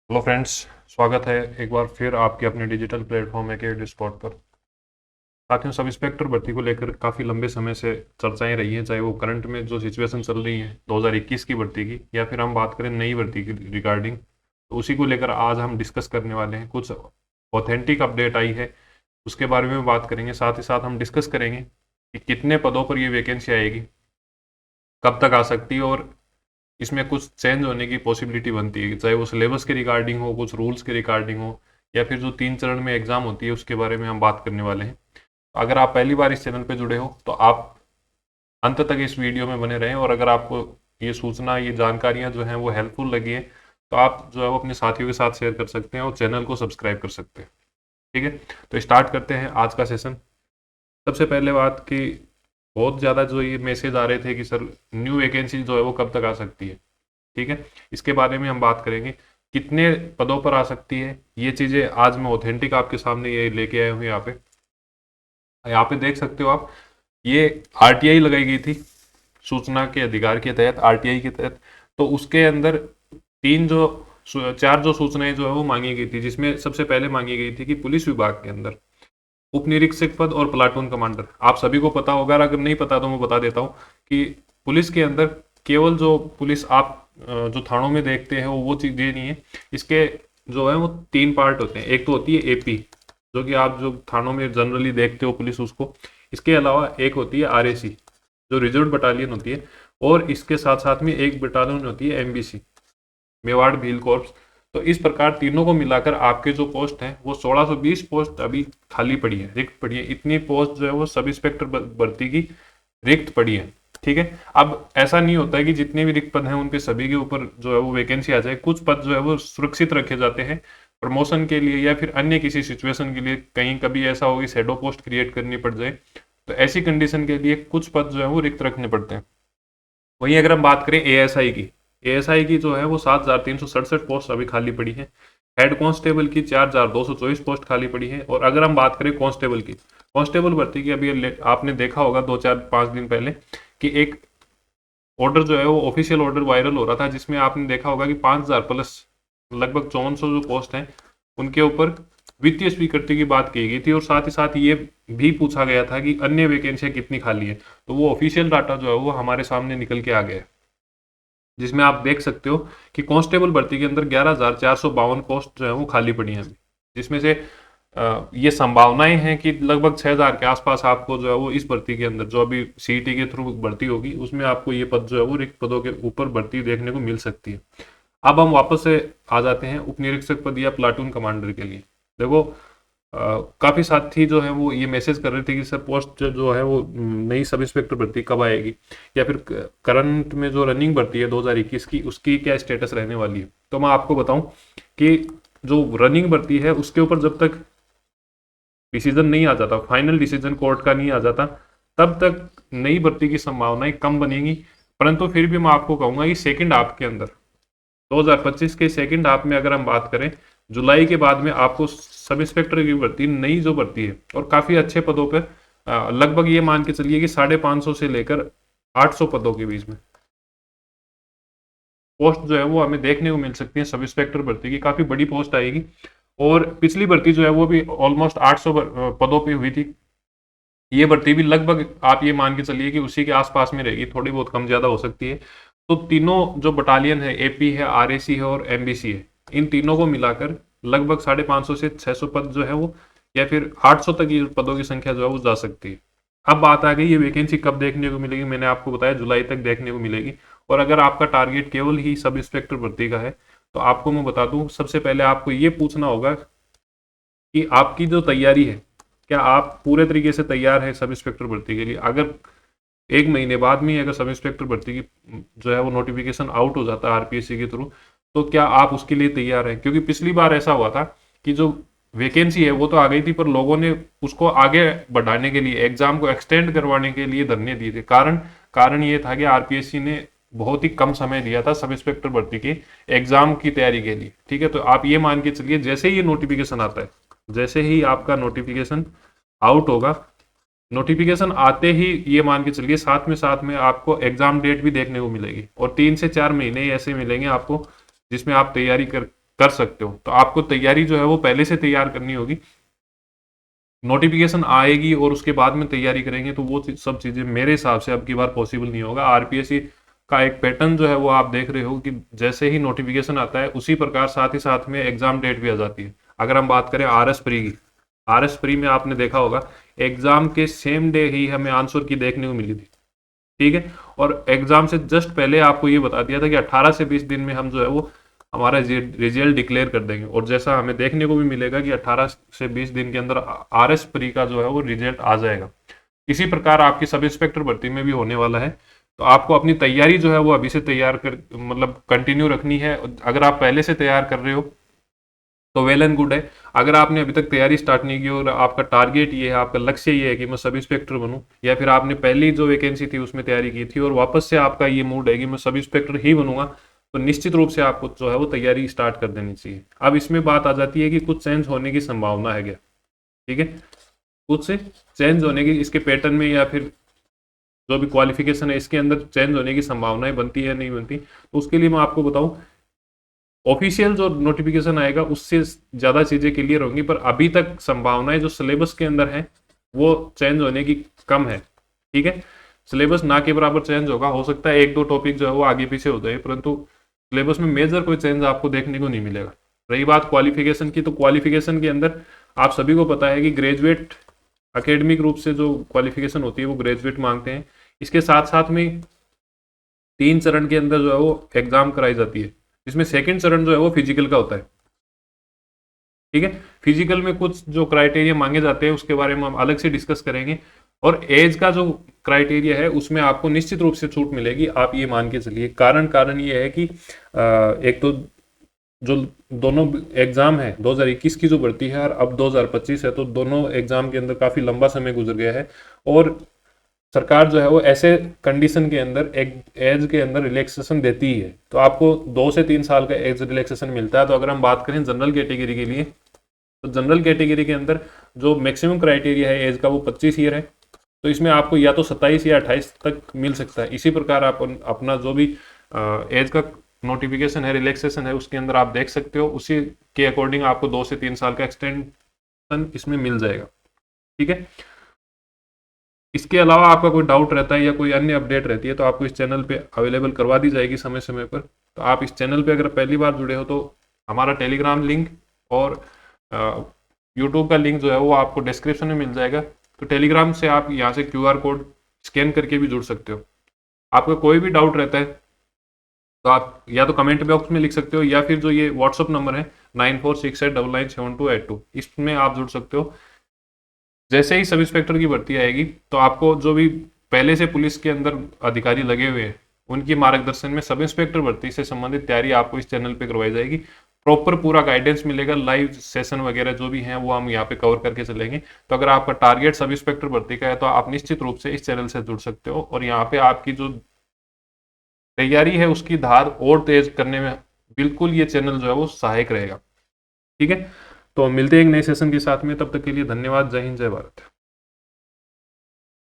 Hello friends. स्वागत है एक बार फिर आपके अपने डिजिटल प्लेटफॉर्म एकेडमी स्पॉट पर। साथियों, सब इंस्पेक्टर भर्ती को लेकर काफ़ी लंबे समय से चर्चाएं रही हैं, चाहे वो करंट में जो सिचुएशन चल रही है 2021 की भर्ती की या फिर हम बात करें नई भर्ती की रिगार्डिंग। तो उसी को लेकर आज हम डिस्कस करने वाले हैं। कुछ ऑथेंटिक अपडेट आई है, उसके बारे में बात करेंगे। साथ ही साथ हम डिस्कस करेंगे कि कितने पदों पर ये वैकेंसी आएगी, कब तक आ सकती है और इसमें कुछ चेंज होने की पॉसिबिलिटी बनती है, चाहे वो सिलेबस के रिगार्डिंग हो, कुछ रूल्स के रिगार्डिंग हो, या फिर जो 3 चरण में एग्जाम होती है उसके बारे में हम बात करने वाले हैं। अगर आप पहली बार इस चैनल पे जुड़े हो तो आप अंत तक इस वीडियो में बने रहें, और अगर आपको ये सूचना, ये जानकारियां जो हैं वो हेल्पफुल लगी है तो आप जो है वो अपने साथियों के साथ शेयर कर सकते हैं और चैनल को सब्सक्राइब कर सकते हैं। ठीक है, तो स्टार्ट करते हैं आज का सेशन। सबसे पहले बात कि बहुत ज़्यादा जो ये मैसेज आ रहे थे कि सर न्यू वैकेंसी जो है वो कब तक आ सकती है। ठीक है, इसके बारे में हम बात करेंगे, कितने पदों पर आ सकती है। ये चीज़ें आज मैं ऑथेंटिक आपके सामने ये लेके आया हूँ। यहाँ पे देख सकते हो आप, ये आरटीआई लगाई गई थी सूचना के अधिकार के तहत, आरटीआई के तहत। तो उसके अंदर चार जो सूचनाएं जो है वो मांगी गई थी, जिसमें सबसे पहले मांगी गई थी कि पुलिस विभाग के अंदर उप निरीक्षक पद और प्लाटून कमांडर। आप सभी को पता होगा, अगर नहीं पता तो मैं बता देता हूँ कि पुलिस के अंदर केवल जो पुलिस आप जो थानों में देखते हैं वो चीज़ें नहीं है। इसके जो है वो 3 पार्ट होते हैं। एक तो होती है एपी, जो कि आप जो थानों में जनरली देखते हो पुलिस उसको। इसके अलावा एक होती है आरएसी, जो रिजर्व बटालियन होती है, और इसके साथ साथ में एक बटालियन होती है एमबीसी, मेवाड़ भील कॉर्प्स। तो इस प्रकार तीनों को मिलाकर आपके जो पोस्ट हैं वो 1620 पोस्ट अभी खाली पड़ी है, रिक्त पड़ी है। इतनी पोस्ट जो है वो सब इंस्पेक्टर भर्ती की रिक्त पड़ी है। ठीक है, अब ऐसा नहीं होता है कि जितने भी रिक्त पद हैं उन पे सभी के ऊपर जो है वो वैकेंसी आ जाए। कुछ पद जो है वो सुरक्षित रखे जाते हैं प्रमोशन के लिए या फिर अन्य किसी सिचुएशन के लिए। कहीं कभी ऐसा हो कि शैडो पोस्ट क्रिएट करनी पड़ जाए, तो ऐसी कंडीशन के लिए कुछ पद जो है वो रिक्त रखने पड़ते हैं। वहीं अगर हम बात करें एएसआई की, एएसआई की जो है वो 7,367 पोस्ट अभी खाली पड़ी है। हेड कांस्टेबल की 4,224 पोस्ट खाली पड़ी है। और अगर हम बात करें कांस्टेबल की, कांस्टेबल भर्ती की अभी आपने देखा होगा 2 4 5 दिन पहले कि एक ऑर्डर जो है वो ऑफिशियल ऑर्डर वायरल हो रहा था, जिसमें आपने देखा होगा कि 5,000 प्लस लगभग 5400 जो पोस्ट हैं उनके ऊपर वित्तीय स्वीकृति की बात की गई थी। और साथ ही साथ ये भी पूछा गया था कि अन्य वैकेंसियां कितनी खाली है। तो वो ऑफिशियल डाटा जो है वो हमारे सामने निकल के आ गया है, जिसमें आप देख सकते हो कि कांस्टेबल भर्ती के अंदर 11,452 पोस्ट जो है वो खाली पड़ी हैं अभी। जिसमें से ये संभावनाएं हैं कि लगभग 6,000 के आसपास आपको जो है वो इस भर्ती के अंदर, जो अभी सीईटी के थ्रू भर्ती होगी, उसमें आपको ये पद जो है वो रिक्त पदों के ऊपर भर्ती देखने को मिल सकती है। अब हम वापस से आ जाते हैं उप निरीक्षक पद या प्लाटून कमांडर के लिए। देखो, काफ़ी साथी जो है वो ये मैसेज कर रहे थे कि सर पोस्ट जो है वो नई सब इंस्पेक्टर भर्ती कब आएगी, या फिर करंट में जो रनिंग भर्ती है 2021 की उसकी क्या स्टेटस रहने वाली है। तो मैं आपको बताऊं कि जो रनिंग भर्ती है उसके ऊपर जब तक डिसीजन नहीं आ जाता, फाइनल डिसीजन कोर्ट का नहीं आ जाता, तब तक नई भर्ती की संभावनाएं कम बनेंगी। परंतु फिर भी मैं आपको कहूंगा कि सेकंड हाफ के अंदर, 2025 के सेकंड हाफ में अगर हम बात करें, जुलाई के बाद में आपको सब इंस्पेक्टर की भर्ती, नई जो भर्ती है, और काफ़ी अच्छे पदों पर, लगभग ये मान के चलिए कि 550 से लेकर 800 पदों के बीच में पोस्ट जो है वो हमें देखने को मिल सकती है। सब इंस्पेक्टर भर्ती की काफ़ी बड़ी पोस्ट आएगी। और पिछली भर्ती जो है वो भी ऑलमोस्ट 800 पदों पे हुई थी। ये भर्ती भी लगभग आप ये मान के चलिए कि उसी के आसपास में रहेगी, थोड़ी बहुत कम ज़्यादा हो सकती है। तो तीनों जो बटालियन है, एपी है, आरएसी है और एमबीसी है, इन तीनों को मिलाकर लगभग 550 से 600 पद जो है वो, या फिर 800 तक ये पदों की संख्या जो है वो जा सकती है। अब बात आ गई ये वैकेंसी कब देखने को मिलेगी। मैंने आपको बताया जुलाई तक देखने को मिलेगी। और अगर आपका टारगेट केवल ही सब इंस्पेक्टर भर्ती का है तो आपको मैं बता दूं, सबसे पहले आपको ये पूछना होगा कि आपकी जो तैयारी है, क्या आप पूरे तरीके से तैयार है सब इंस्पेक्टर भर्ती के लिए। अगर 1 महीने बाद में अगर सब इंस्पेक्टर भर्ती की जो है वो नोटिफिकेशन आउट हो जाता है आरपीएससी के थ्रू, तो क्या आप उसके लिए तैयार हैं। क्योंकि पिछली बार ऐसा हुआ था कि जो वैकेंसी है वो तो आ गई थी, पर लोगों ने उसको आगे बढ़ाने के लिए, एग्जाम को एक्सटेंड करवाने के लिए धरने दिए थे। कारण ये था कि आरपीएससी ने बहुत ही कम समय दिया था सब इंस्पेक्टर भर्ती के एग्जाम की तैयारी के लिए। ठीक है, तो आप ये मान के चलिए जैसे ही ये नोटिफिकेशन आता है, जैसे ही आपका नोटिफिकेशन आउट होगा, नोटिफिकेशन आते ही ये मान के चलिए साथ में आपको एग्जाम डेट भी देखने को मिलेगी। और 3 से 4 महीने ऐसे मिलेंगे आपको जिसमें आप तैयारी कर कर सकते हो। तो आपको तैयारी जो है वो पहले से तैयार करनी होगी। नोटिफिकेशन आएगी और उसके बाद में तैयारी करेंगे तो वो सब चीज़ें मेरे हिसाब से अब की बार पॉसिबल नहीं होगा। आरपीएससी का एक पैटर्न जो है वो आप देख रहे हो कि जैसे ही नोटिफिकेशन आता है उसी प्रकार साथ ही साथ में एग्जाम डेट भी आ जाती है। अगर हम बात करें आरएस प्री की, आरएस प्री में आपने देखा होगा एग्जाम के सेम डे ही हमें आंसर की देखने को मिली थी, ठीक है। और एग्जाम से जस्ट पहले आपको ये बता दिया था कि 18 से 20 दिन में हम जो है वो हमारा रिजल्ट डिक्लेयर कर देंगे। और जैसा हमें देखने को भी मिलेगा कि 18 से 20 दिन के अंदर आरएस प्री का जो है वो रिजल्ट आ जाएगा। इसी प्रकार आपकी सब इंस्पेक्टर भर्ती में भी होने वाला है। तो आपको अपनी तैयारी जो है वो अभी से तैयार कर मतलब कंटिन्यू रखनी है। अगर आप पहले से तैयार कर रहे हो तो वेल एंड गुड है। अगर आपने अभी तक तैयारी स्टार्ट नहीं की और आपका टारगेट ये है, आपका लक्ष्य ये है कि मैं सब इंस्पेक्टर बनूं, या फिर आपने पहली जो वैकेंसी थी उसमें तैयारी की थी और वापस से आपका ये मूड है कि मैं सब इंस्पेक्टर ही बनूंगा, तो निश्चित रूप से आपको जो है वो तैयारी स्टार्ट कर देनी चाहिए। अब इसमें बात आ जाती है कि कुछ चेंज होने की संभावना है क्या, ठीक है। कुछ से चेंज होने की इसके पैटर्न में या फिर जो भी क्वालिफिकेशन है इसके अंदर चेंज होने की संभावनाएं बनती है नहीं बनती, तो उसके लिए मैं आपको बताऊं ऑफिशियल जो नोटिफिकेशन आएगा उससे ज़्यादा चीज़ें क्लियर होंगी। पर अभी तक संभावनाएं जो सिलेबस के अंदर है वो चेंज होने की कम है, ठीक है। सिलेबस ना के बराबर चेंज होगा, हो सकता है एक दो टॉपिक जो है वो आगे पीछे हो जाए, परंतु सिलेबस में मेजर कोई चेंज आपको देखने को नहीं मिलेगा। रही बात क्वालिफिकेशन की, तो क्वालिफिकेशन के अंदर आप सभी को पता है कि ग्रेजुएट अकेडमिक रूप से जो क्वालिफिकेशन होती है वो ग्रेजुएट मांगते हैं। इसके साथ साथ में 3 चरण के अंदर जो है वो एग्जाम कराई जाती है, जिसमें सेकंड चरण जो है वो फिजिकल का होता है, ठीक है। फिजिकल में कुछ जो क्राइटेरिया मांगे जाते हैं उसके बारे में हम अलग से डिस्कस करेंगे। और एज का जो क्राइटेरिया है उसमें आपको निश्चित रूप से छूट मिलेगी, आप ये मान के चलिए। कारण ये है कि एक तो जो दोनों एग्जाम है 2021 की जो भर्ती है और अब 2025 है, तो दोनों एग्जाम के अंदर काफी लंबा समय गुजर गया है और सरकार जो है वो ऐसे कंडीशन के अंदर एक एज के अंदर रिलैक्सेशन देती ही है। तो आपको 2 से 3 साल का एज रिलैक्सेशन मिलता है। तो अगर हम बात करें जनरल कैटेगरी के लिए, तो जनरल कैटेगरी के अंदर जो मैक्सिमम क्राइटेरिया है एज का वो 25 ईयर है। तो इसमें आपको या तो 27 या 28 तक मिल सकता है। इसी प्रकार आप अपना जो भी एज का नोटिफिकेशन है, रिलैक्सेशन है, उसके अंदर आप देख सकते हो, उसी के अकॉर्डिंग आपको 2 से 3 साल का एक्सटेंशन इसमें मिल जाएगा, ठीक है। इसके अलावा आपका कोई डाउट रहता है या कोई अन्य अपडेट रहती है तो आपको इस चैनल पे अवेलेबल करवा दी जाएगी समय समय पर। तो आप इस चैनल पे अगर पहली बार जुड़े हो तो हमारा टेलीग्राम लिंक और यूट्यूब का लिंक जो है वो आपको डिस्क्रिप्शन में मिल जाएगा। तो टेलीग्राम से आप यहाँ से QR कोड स्कैन करके भी जुड़ सकते हो। आपका कोई भी डाउट रहता है तो आप या तो कमेंट बॉक्स में लिख सकते हो या फिर जो ये व्हाट्सअप नंबर है 9468997282 इसमें आप जुड़ सकते हो। जैसे ही सब इंस्पेक्टर की भर्ती आएगी तो आपको जो भी पहले से पुलिस के अंदर अधिकारी लगे हुए हैं उनकी मार्गदर्शन में सब इंस्पेक्टर भर्ती से संबंधित तैयारी आपको इस चैनल पे करवाई जाएगी। प्रॉपर पूरा गाइडेंस मिलेगा, लाइव सेशन वगैरह जो भी हैं वो हम यहाँ पे कवर करके चलेंगे। तो अगर आपका टारगेट सब इंस्पेक्टर भर्ती का है तो आप निश्चित रूप से इस चैनल से जुड़ सकते हो और यहाँ पे आपकी जो तैयारी है उसकी धार और तेज करने में बिल्कुल ये चैनल जो है वो सहायक रहेगा, ठीक है। तो मिलते हैं एक नए सेशन के साथ में, तब तक के लिए धन्यवाद। जय हिंद, जय भारत।